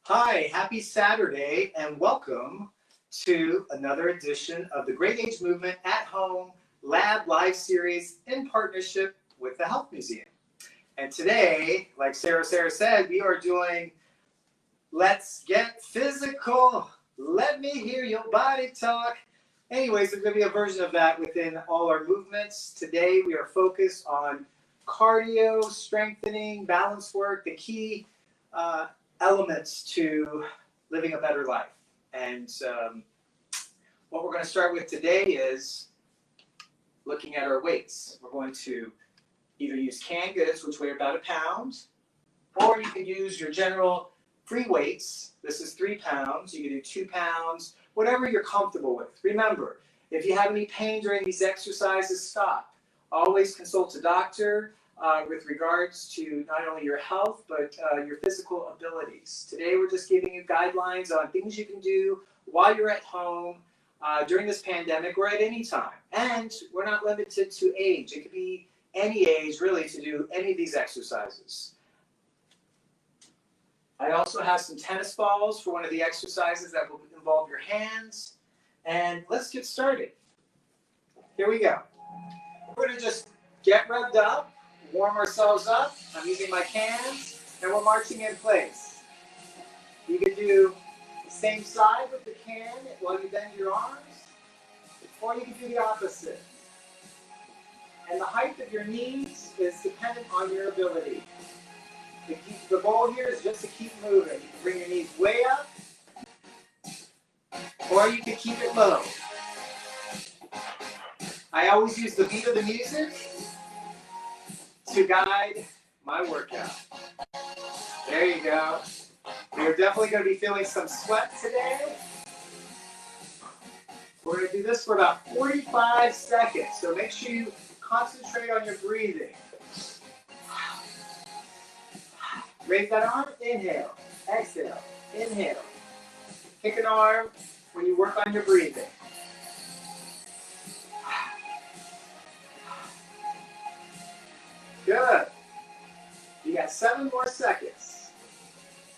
Hi, happy Saturday, and welcome to another edition of the Great Age Movement at Home Lab Live Series in partnership with the Health Museum. And today, like Sarah said, we are doing Let's Get Physical. Let me hear your body talk. Anyways, there's going to be a version of that within all our movements. Today, we are focused on cardio, strengthening, balance work, the key elements to living a better life. And what we're going to start with today is looking at our weights. We're going to either use canned goods, which weigh about a pound, or you can use your general free weights. This is 3 pounds. You can do 2 pounds, whatever you're comfortable with. Remember, if you have any pain during these exercises, stop. Always consult a doctor with regards to not only your health, but your physical abilities. Today, we're just giving you guidelines on things you can do while you're at home during this pandemic or at any time. And we're not limited to age. It could be any age, really, to do any of these exercises. I also have some tennis balls for one of the exercises that will involve your hands. And let's get started. Here we go. We're going to just get revved up, warm ourselves up. I'm using my cans, and we're marching in place. You can do the same side with the can while you bend your arms, or you can do the opposite. And the height of your knees is dependent on your ability. The goal here is just to keep moving. You can bring your knees way up, or you can keep it low. I always use the beat of the music to guide my workout. There you go. You're definitely going to be feeling some sweat today. We're going to do this for about 45 seconds, so make sure you concentrate on your breathing. Raise that arm, inhale, exhale, inhale. Kick an arm when you work on your breathing. Good. You got 7 more seconds.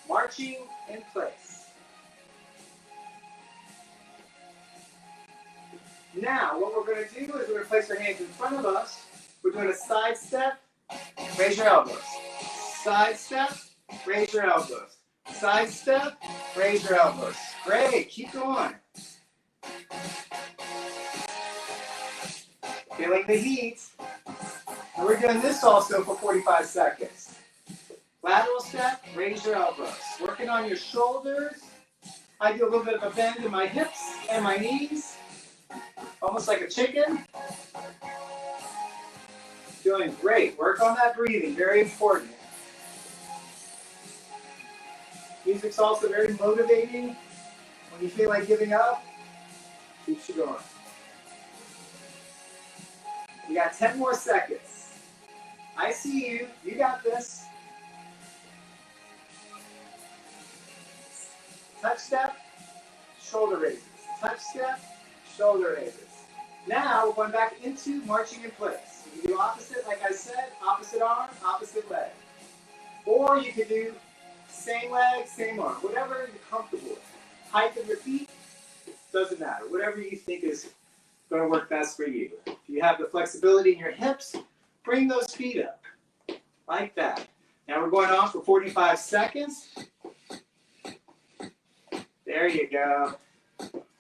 Marching in place. Now, what we're going to do is we're going to place our hands in front of us. We're doing a side step. Raise your elbows. Side step. Raise your elbows. Side step. Raise your elbows. Great. Keep going. Feeling the heat. And we're doing this also for 45 seconds. Lateral step, raise your elbows. Working on your shoulders. I do a little bit of a bend in my hips and my knees. Almost like a chicken. Doing great. Work on that breathing, very important. Music's also very motivating. When you feel like giving up, keeps you going. You got 10 more seconds. I see you. You got this. Touch step, shoulder raises. Touch step, shoulder raises. Now we're going back into marching in place. You can do opposite, like I said, opposite arm, opposite leg. Or you can do same leg, same arm. Whatever you're comfortable with. Height of your feet, doesn't matter. Whatever you think is going to work best for you. If you have the flexibility in your hips, bring those feet up, like that. Now we're going on for 45 seconds. There you go.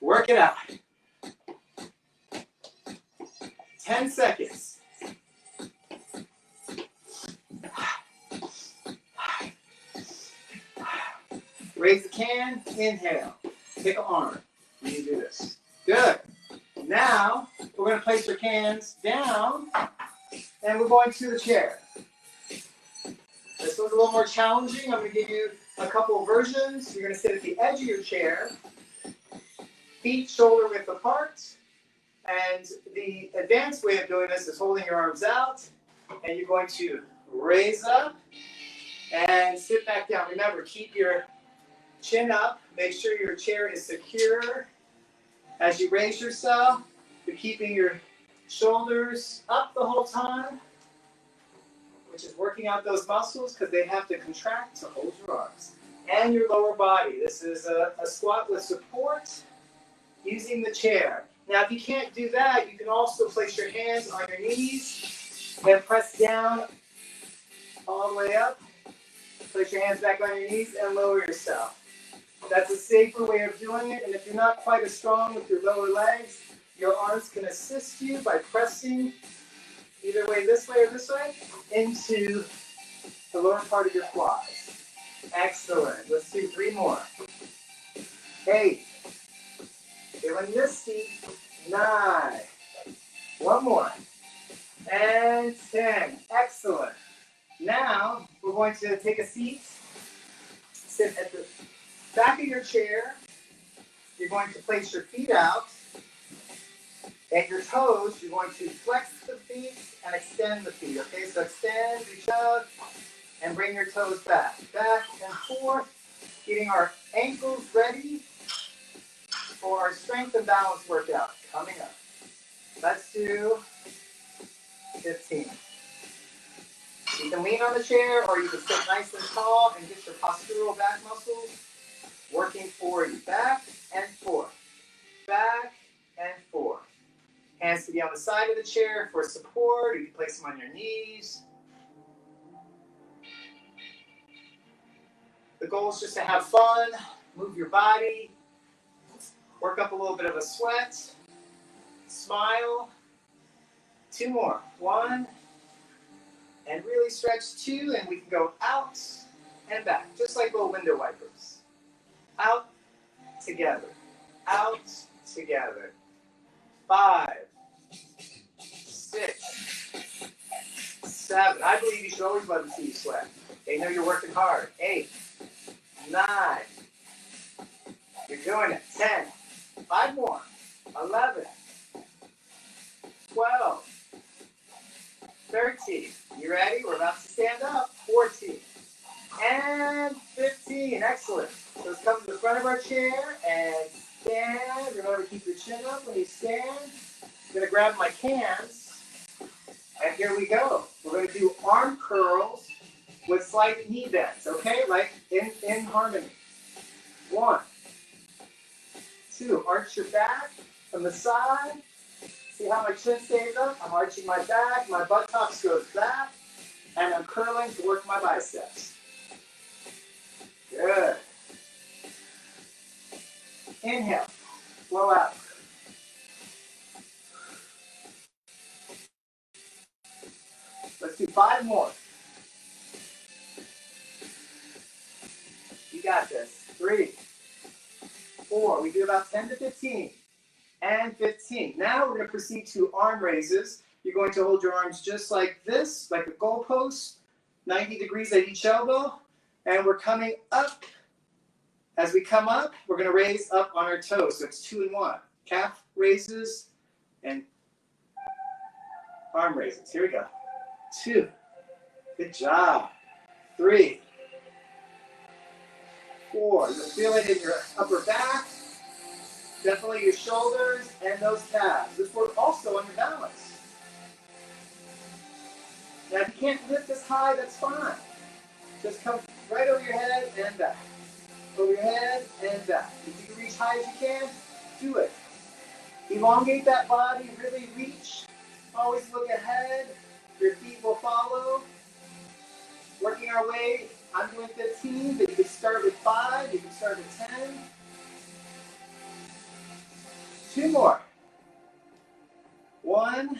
Work it out. 10 seconds. Raise the can, inhale. Pick an arm. You can do this. Good. Now, we're going to place your cans down, and we're going to the chair. This one's a little more challenging. I'm going to give you a couple of versions. You're going to sit at the edge of your chair, feet shoulder width apart, and the advanced way of doing this is holding your arms out, and you're going to raise up and sit back down. Remember, keep your chin up. Make sure your chair is secure. As you raise yourself, you're keeping your shoulders up the whole time, which is working out those muscles because they have to contract to hold your arms. and your lower body. This is a squat with support using the chair. Now, if you can't do that, you can also place your hands on your knees and press down all the way up. Place your hands back on your knees and lower yourself. That's a safer way of doing it. And if you're not quite as strong with your lower legs, your arms can assist you by pressing either way, this way or this way, into the lower part of your quads. Excellent. Let's do 3 more. 8. Feeling misty. 9. 1 more. And 10. Excellent. Now, we're going to take a seat. Sit at the back of your chair. You're going to place your feet out. At your toes, you're going to flex the feet and extend the feet. Okay, so extend, reach out, and bring your toes back. Back and forth, getting our ankles ready for our strength and balance workout coming up. Let's do 15. You can lean on the chair or you can sit nice and tall and get your postural back muscles working for you. Back and forth. Back and forth. Hands to be on the side of the chair for support, or you can place them on your knees. The goal is just to have fun, move your body, work up a little bit of a sweat, smile. 2 more. 1, and really stretch 2, and we can go out and back, just like little window wipers. Out, together. Out, together. 5, 6, 7. I believe you should always let them see you sweat. They know you're working hard. 8, 9. You're doing it. 10. 5 more. 11, 12, 13. You ready? We're about to stand up. 14. And 15. Excellent. So let's come to the front of our chair and stand. Remember to keep your chin up when you stand. I'm going to grab my cans. And here we go. We're going to do arm curls with slight knee bends. Okay? Like in harmony. 1, 2. Arch your back from the side. See how my chin stays up? I'm arching my back. My buttocks goes back. And I'm curling to work my biceps. Good. Inhale. Blow out. Let's do 5 more. You got this. 3, 4. We do about 10 to 15. And 15. Now we're going to proceed to arm raises. You're going to hold your arms just like this, like a goalpost, 90 degrees at each elbow. And we're coming up. As we come up, we're going to raise up on our toes. So it's 2 and 1. Calf raises and arm raises. Here we go. 2. Good job. 3, 4. You'll feel it in your upper back. Definitely your shoulders and those calves. This works also on your balance. Now, if you can't lift as high, that's fine. Just come right over your head and back. Over your head and back. If you can reach high as you can, do it. Elongate that body, really reach. Always look ahead. Your feet will follow. Working our way. I'm doing 15, but you can start with 5. You can start with 10. 2 more. 1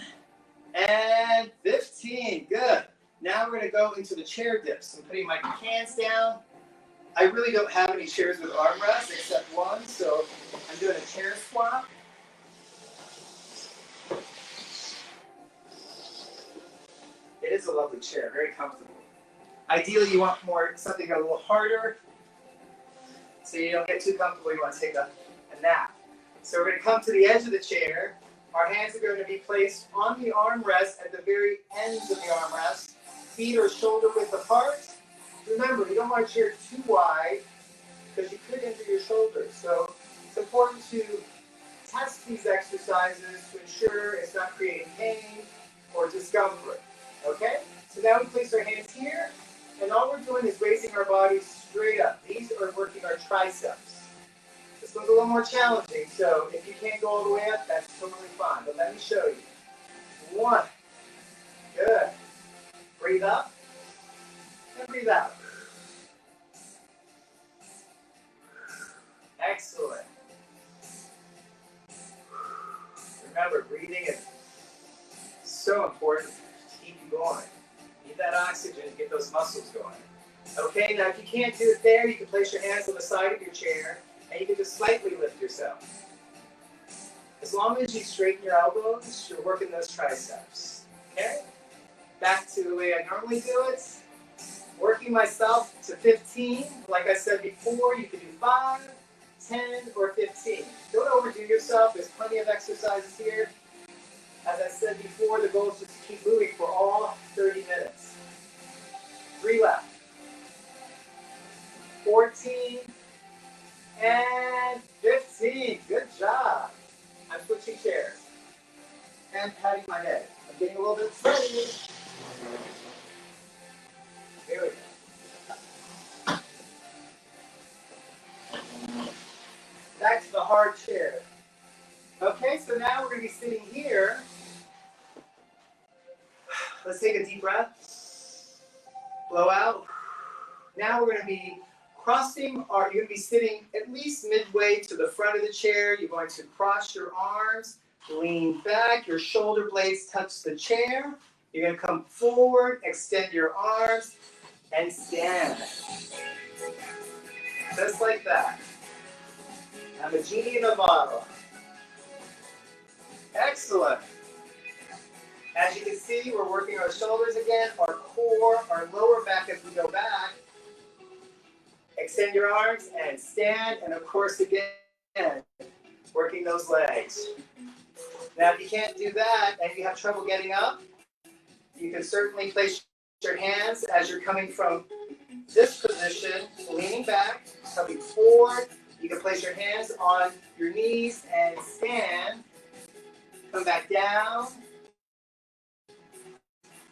and 15. Good. Now we're going to go into the chair dips. I'm putting my hands down. I really don't have any chairs with armrests except one, so I'm doing a chair swap. It is a lovely chair, very comfortable. Ideally, you want something a little harder, so you don't get too comfortable. You want to take a nap. So we're going to come to the edge of the chair. Our hands are going to be placed on the armrest at the very ends of the armrest. Feet are shoulder width apart. Remember, you don't want your chair too wide because you could injure your shoulders. So it's important to test these exercises to ensure it's not creating pain or discomfort. Okay? So now we place our hands here, and all we're doing is raising our bodies straight up. These are working our triceps. This one's a little more challenging, so if you can't go all the way up, that's totally fine. But let me show you. 1. Good. Breathe up and breathe out. Excellent. Remember, breathing is so important to keep you going. Need that oxygen to get those muscles going. Okay, now if you can't do it there, you can place your hands on the side of your chair and you can just slightly lift yourself. As long as you straighten your elbows, you're working those triceps. Okay? Back to the way I normally do it. Working myself to 15. Like I said before, you can do 5, 10, or 15. Don't overdo yourself. There's plenty of exercises here. As I said before, the goal is just to keep moving for all 30 minutes. 3 left. 14 and 15. Good job. I'm switching chairs and patting my head. I'm getting a little bit sweaty. There we go. Back to the hard chair. Okay, so now we're going to be sitting here. Let's take a deep breath. Blow out. Now we're going to be crossing, or you're going to be sitting at least midway to the front of the chair. You're going to cross your arms, lean back, your shoulder blades touch the chair. You're going to come forward, extend your arms, and stand. Just like that. I'm a genie in a bottle. Excellent. As you can see, we're working our shoulders again, our core, our lower back as we go back. Extend your arms and stand, and of course again, working those legs. Now if you can't do that and you have trouble getting up, you can certainly place your hands as you're coming from this position, leaning back, coming forward. You can place your hands on your knees and stand. Come back down.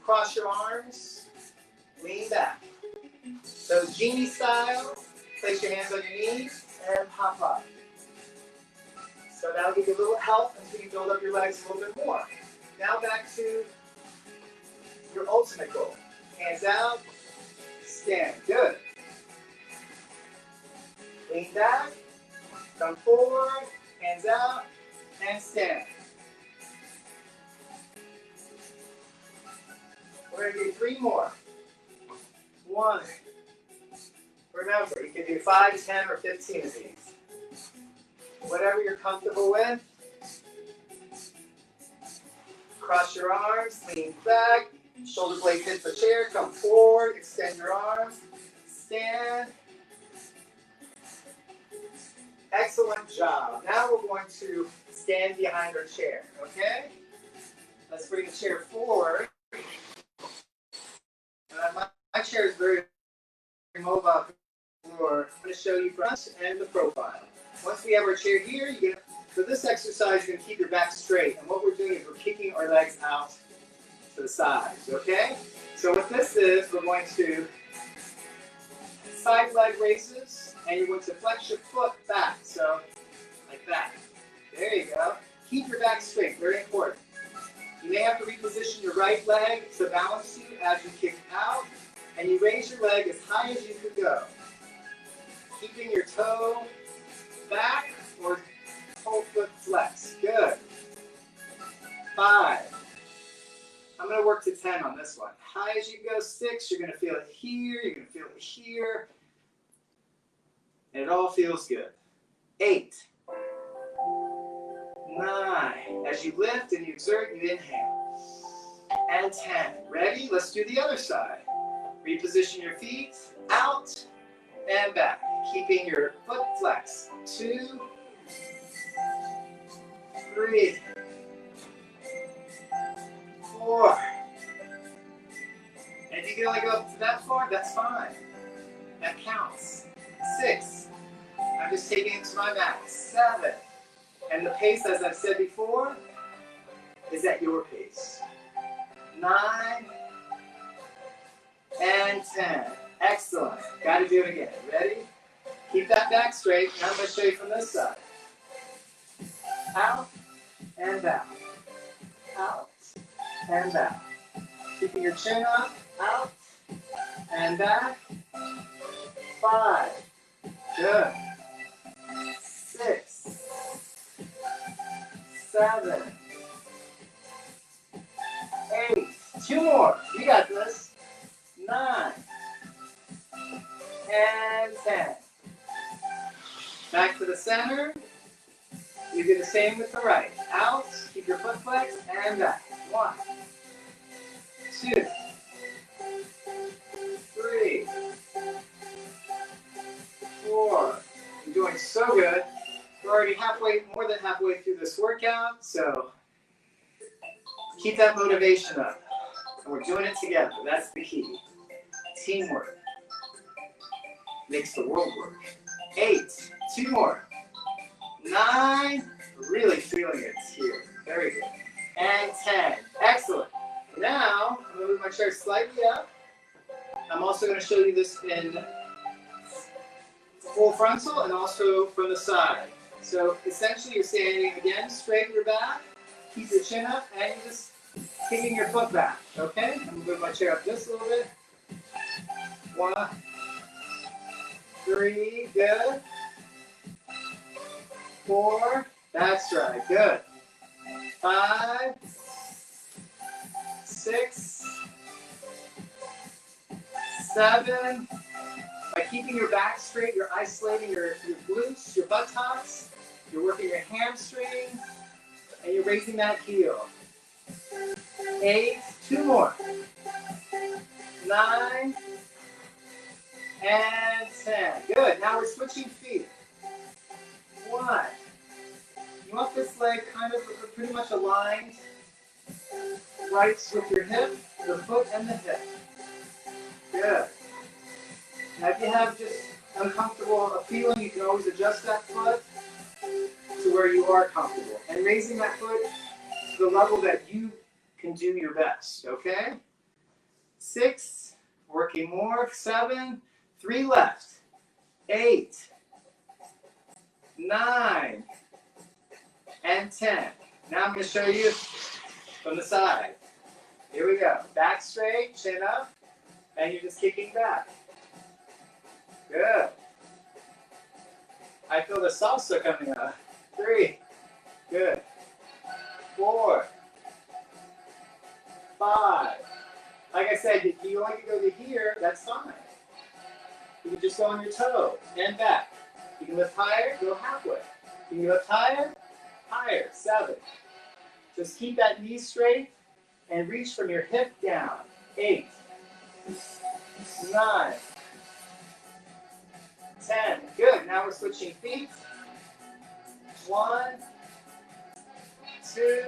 Cross your arms. Lean back. So genie style, place your hands on your knees and pop up. So that'll give you a little help until you build up your legs a little bit more. Now back to your ultimate goal. Hands out, stand. Good. Lean back, come forward, hands out, and stand. We're going to do 3 more. 1. Remember, you can do 5, 10, or 15 of these. Whatever you're comfortable with. Cross your arms, lean back, shoulder blades hit the chair, come forward, extend your arms, stand. Excellent job. Now we're going to stand behind our chair, okay? Let's bring the chair forward. My chair is very mobile. I'm going to show you front and the profile. Once we have our chair here, for this exercise, you're going to keep your back straight. And what we're doing is we're kicking our legs out to the sides, okay? So what this is, we're going to side leg raises, and you're going to flex your foot back. So, like that. There you go. Keep your back straight, very important. You may have to reposition your right leg to balance you as you kick out, and you raise your leg as high as you could go. Keeping your toe back or whole foot flex. Good. 5. I'm going to work to 10 on this one. High as you go. 6. You're going to feel it here. You're going to feel it here. And it all feels good. 8. 9. As you lift and you exert, you inhale. And 10. Ready? Let's do the other side. Reposition your feet. Out and back. Keeping your foot flex. 2. 3. 4. And if you can only go up to that far, that's fine. That counts. 6. I'm just taking it to my max. 7. And the pace, as I've said before, is at your pace. 9 and 10. Excellent. Got to do it again. Ready? Keep that back straight. Now I'm going to show you from this side. Out and back. Out and back. Keeping your chin up. Out and back. 5. Good. 6. 7. 8. 2 more. You got this. 9. And 10. Back to the center. You do the same with the right. Out. Keep your foot flexed and back. 1. 2. 3. 4. You're doing so good. We're already more than halfway through this workout, so keep that motivation up. And we're doing it together. That's the key. Teamwork makes the world work. 8. 2 more. 9. Really feeling it here. Very good. And 10. Excellent. Now, I'm going to move my chair slightly up. I'm also going to show you this in full frontal and also from the side. So essentially you're standing again, straighten your back, keep your chin up, and you're just kicking your foot back. Okay? I'm going to move my chair up just a little bit. 1, 3, good. 4, that's right, good. 5, 6, 7. By keeping your back straight, you're isolating your glutes, your buttocks, you're working your hamstrings, and you're raising that heel. 8, 2 more. 9, and 10. Good, now we're switching feet. 1. You want this leg kind of pretty much aligned, right with your hip, the foot, and the hip. Good. Now if you have just uncomfortable feeling, you can always adjust that foot to where you are comfortable. And raising that foot to the level that you can do your best, okay? 6, working more. 7, 3 left. 8, 9, and 10. Now I'm going to show you from the side. Here we go. Back straight, chin up, and you're just kicking back. Good. I feel the salsa coming up. 3. Good. 4. 5. Like I said, if you only go to here, that's fine. You can just go on your toe and back. You can lift higher, go halfway. You can lift higher, higher. 7. Just keep that knee straight and reach from your hip down. 8. 9. 10. Good. Now we're switching feet. 1, 2,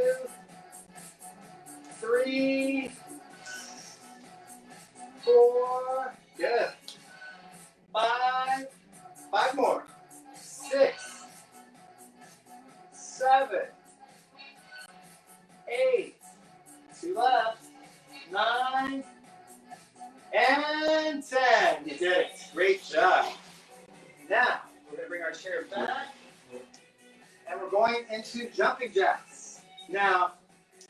3, 4. Good. 5. 5 more. 6, 7, 8. 2 left. 9, and 10. You did it. Great job. Now, we're going to bring our chair back, and we're going into jumping jacks. Now,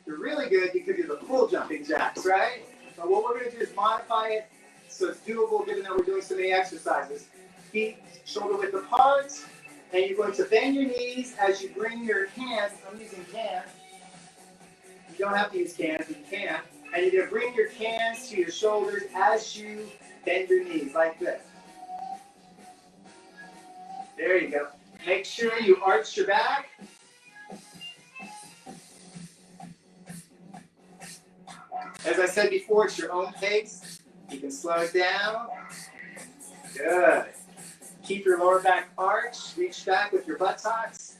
you're really good, you could do the full jumping jacks, right? But what we're going to do is modify it so it's doable given that we're doing so many exercises. Feet shoulder width apart, and you're going to bend your knees as you bring your hands, I'm using cans, you don't have to use cans, but you can, and you're going to bring your hands to your shoulders as you bend your knees, like this. There you go. Make sure you arch your back. As I said before, it's your own pace. You can slow it down. Good. Keep your lower back arched. Reach back with your buttocks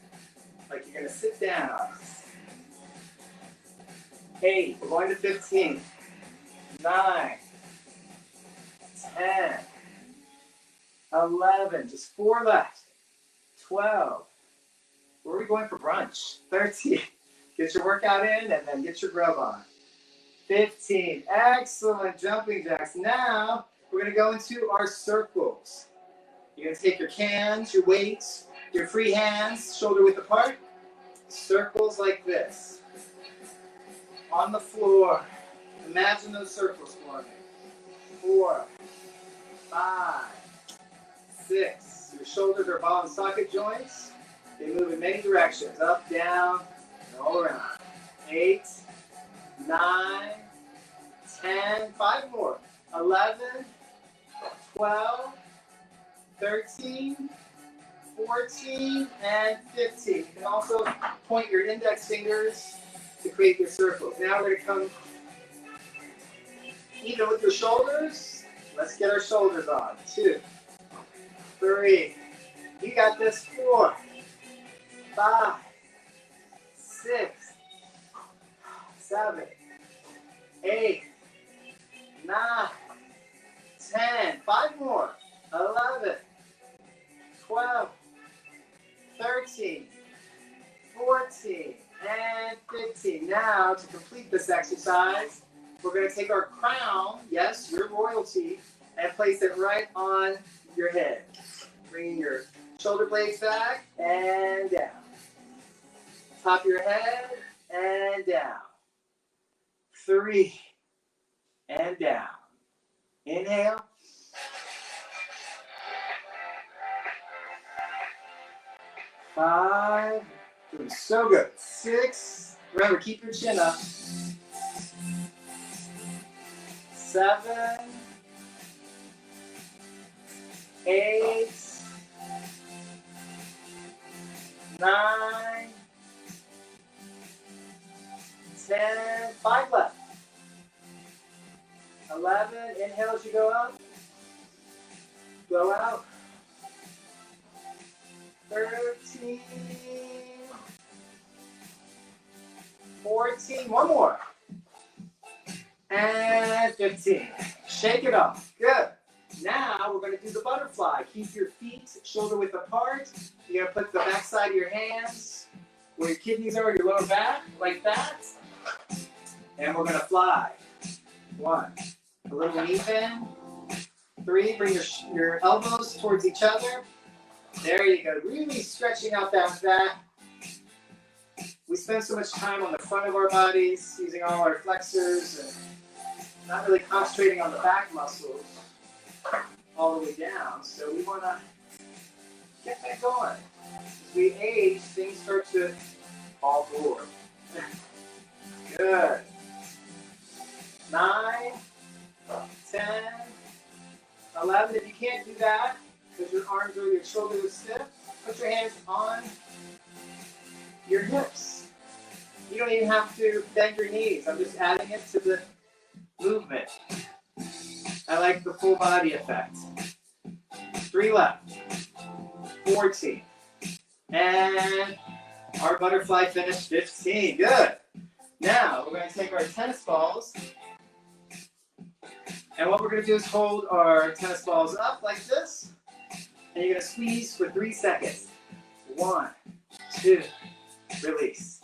like you're going to sit down. 8. We're going to 15. 9. 10. 11. Just 4 left. 12. Where are we going for brunch? 13. Get your workout in and then get your grub on. 15. Excellent jumping jacks. Now we're going to go into our circles. You're going to take your cans, your weights, your free hands, shoulder width apart. Circles like this. On the floor. Imagine those circles for me. 4, 5, 6. Your shoulders are ball and socket joints. They move in many directions. Up, down, and all around. 8, 9, 10. 5 more. 11, 12, 13, 14, and 15. You can also point your index fingers to create your circles. Now we're going to come even with your shoulders. Let's get our shoulders on. 2, 3. You got this. 4, 5, 6, 7, 8, 9, 10. 5 more. 11, 12, 13, 14, and 15. Now, to complete this exercise, we're going to take our crown, yes, your royalty, and place it right on your head. Bringing your shoulder blades back and down. Top of your head and down. 3 and down. Inhale. 5. Doing so good. 6. Remember, keep your chin up. 7. 8. 9. 10. 5 left. 11. Inhale as you go up. Blow out. 13. 14. One more. And 15. Shake it off. Good. Now we're going to do the butterfly. Keep your feet shoulder width apart. You're going to put the back side of your hands where your kidneys are, your lower back, like that. And we're going to fly. 1. A little knee bend. 3. Bring your elbows towards each other. There you go. Really stretching out that back. We spend so much time on the front of our bodies, using all our flexors, and not really concentrating on the back muscles all the way down. So we want to get that going. As we age, things start to fall forward. Good. 9, 10, 11. If you can't do that, because your arms or your shoulders are stiff, put your hands on your hips. You don't even have to bend your knees. I'm just adding it to the movement. I like the full body effect. 3 left. 14. And our butterfly finished 15. Good. Now we're going to take our tennis balls. And what we're going to do is hold our tennis balls up like this. And you're going to squeeze for 3 seconds. 1, 2, release.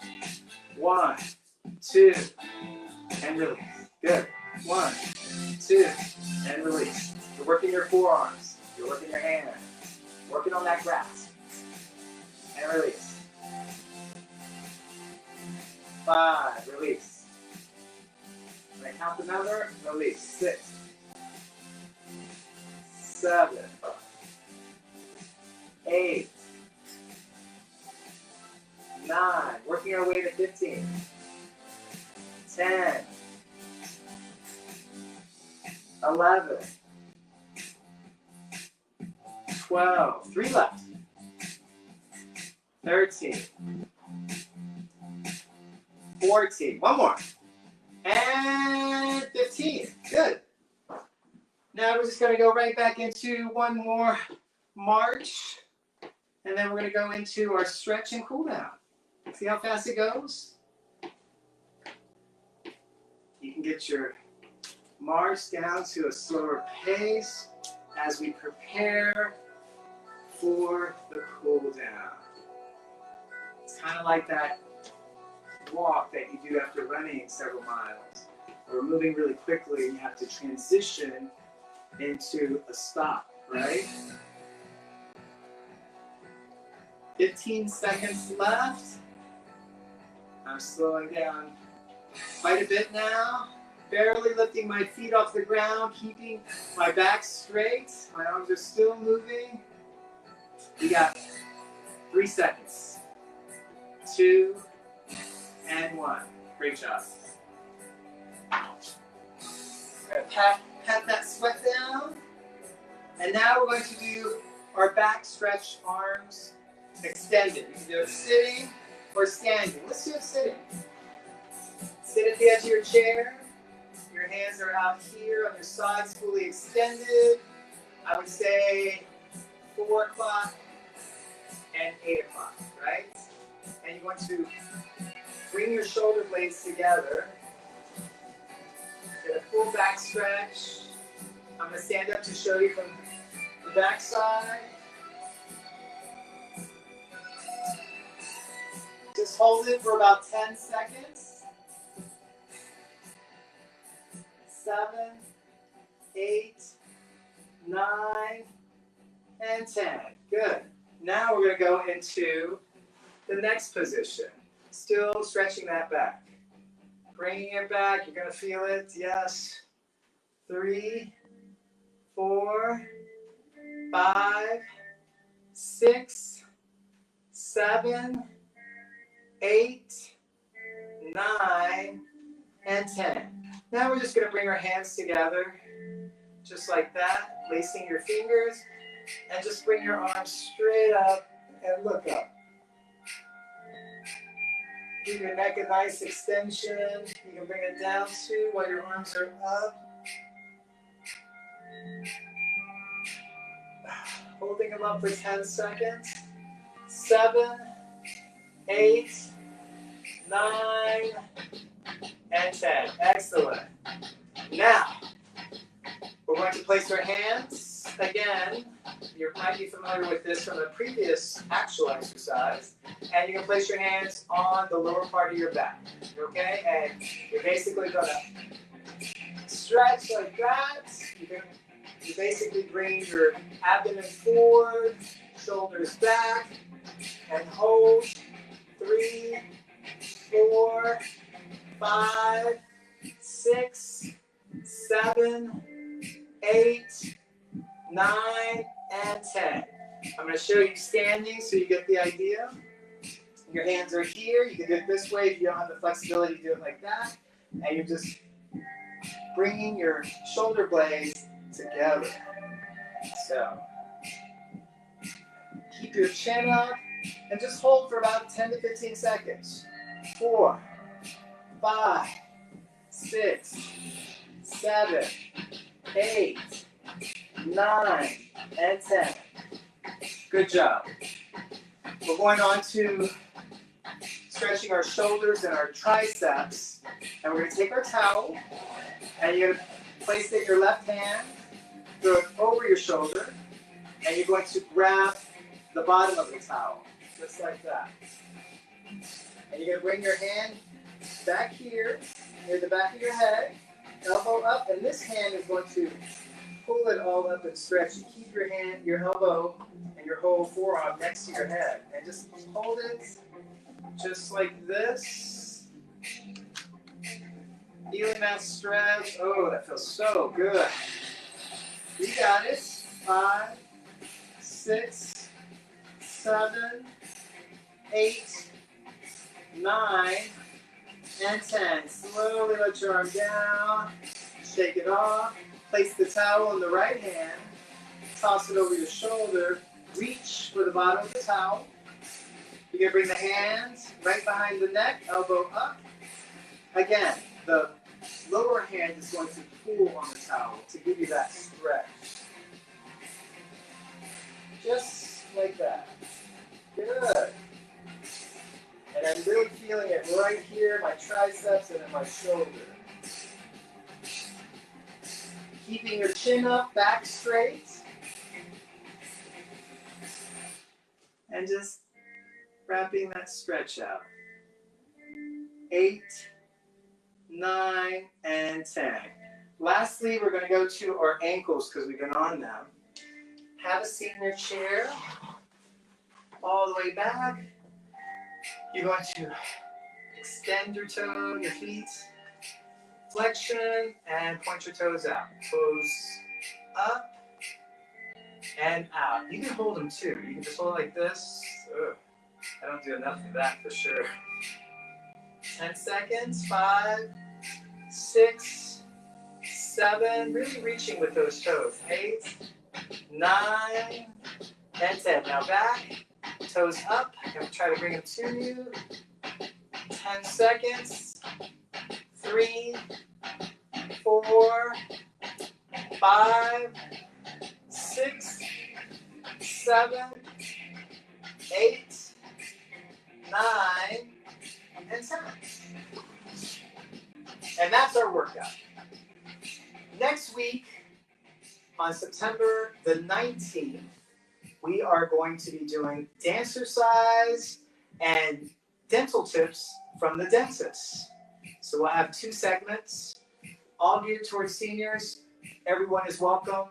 1, 2, and release. Good. 1, 2, and release. You're working your forearms. You're working your hands. Working on that grasp. And release. 5, release. When I count the number, release. 6, 7, 8, 9, working our way to 15, 10, 11, 12, 3 left, 13, 14, one more, and 15. Good. Now we're just going to go right back into one more march, and then we're going to go into our stretch and cool down. See how fast it goes? You can get your march down to a slower pace as we prepare for the cool down. It's kind of like that walk that you do after running several miles. We're moving really quickly and you have to transition into a stop, right? 15 seconds left. I'm slowing down quite a bit now. Barely lifting my feet off the ground, keeping my back straight. My arms are still moving. You got 3 seconds. 2 and 1. Great job. We're going to pat that sweat down. And now we're going to do our back stretch, arms extended. You can do it sitting or standing. Let's do it sitting. Sit at the edge of your chair. Your hands are out here on your sides, fully extended. I would say 4 o'clock and 8 o'clock, right? And you want to bring your shoulder blades together. Get a full back stretch. I'm going to stand up to show you from the back side. Just hold it for about 10 seconds. 7, 8, 9, and 10. Good. Now we're going to go into the next position. Still stretching that back. Bringing it back. You're going to feel it. Yes. 3, 4, 5, 6, 7, 8, 9, and 10. Now we're just going to bring our hands together, just like that, placing your fingers, and just bring your arms straight up and look up. Give your neck a nice extension. You can bring it down too while your arms are up. Holding them up for 10 seconds. 7, 8, 9, and 10. Excellent. Now, we're going to place our hands again. You might be familiar with this from the previous actual exercise. And you can place your hands on the lower part of your back. Okay? And you're basically going to stretch like that. You basically bring your abdomen forward, shoulders back, and hold. 3, 4, 5, 6, 7, 8, 9, and 10. I'm going to show you standing so you get the idea. Your hands are here. You can do it this way if you don't have the flexibility to do it like that. And you're just bringing your shoulder blades together. So keep your chin up and just hold for about 10 to 15 seconds. 4, 5, 6, 7, 8, 9, and 10. Good job. We're going on to stretching our shoulders and our triceps. And we're going to take our towel, and you're going to place it in your left hand, throw it over your shoulder, and you're going to grab the bottom of the towel, just like that. And you're going to bring your hand back here, near the back of your head, elbow up, and this hand is going to pull it all up and stretch. You keep your hand, your elbow, and your whole forearm next to your head, and just hold it just like this. Feeling that stretch. Oh, that feels so good. You got it. 5, 6, 7, 8, 9, and 10. Slowly let your arm down. Shake it off. Place the towel in the right hand. Toss it over your shoulder. Reach for the bottom of the towel. You're going to bring the hands right behind the neck, elbow up. Again, the lower hand is going to pull on the towel to give you that stretch. Just like that. Good. And I'm really feeling it right here, my triceps and in my shoulder. Keeping your chin up, back straight. And just wrapping that stretch out. 8, 9, and 10. Lastly, we're going to go to our ankles because we've been on them. Have a seat in your chair, all the way back. You're going to extend your toe, your feet, flexion, and point your toes out. Toes up and out. You can hold them too. You can just hold it like this. Ugh, I don't do enough of that for sure. 10 seconds, 5, 6, 7, really reaching with those toes. 8, 9, and 10. Now back, toes up. And try to bring them to you. 10 seconds. 3, 4, 5, 6, 7, 8, 9, and 10. And that's our workout. Next week, on September the 19th, we are going to be doing dancercise and dental tips from the dentist. So we'll have 2 segments, all geared towards seniors. Everyone is welcome.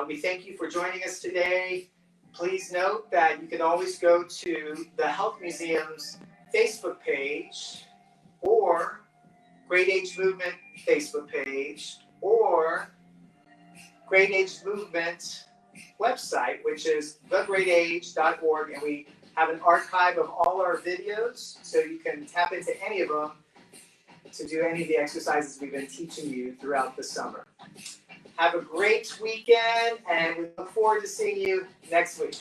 We thank you for joining us today. Please note that you can always go to the Health Museum's Facebook page or Great Age Movement Facebook page or Great Age Movement website, which is thegreatage.org, and we have an archive of all our videos, so you can tap into any of them to do any of the exercises we've been teaching you throughout the summer. Have a great weekend, and we look forward to seeing you next week.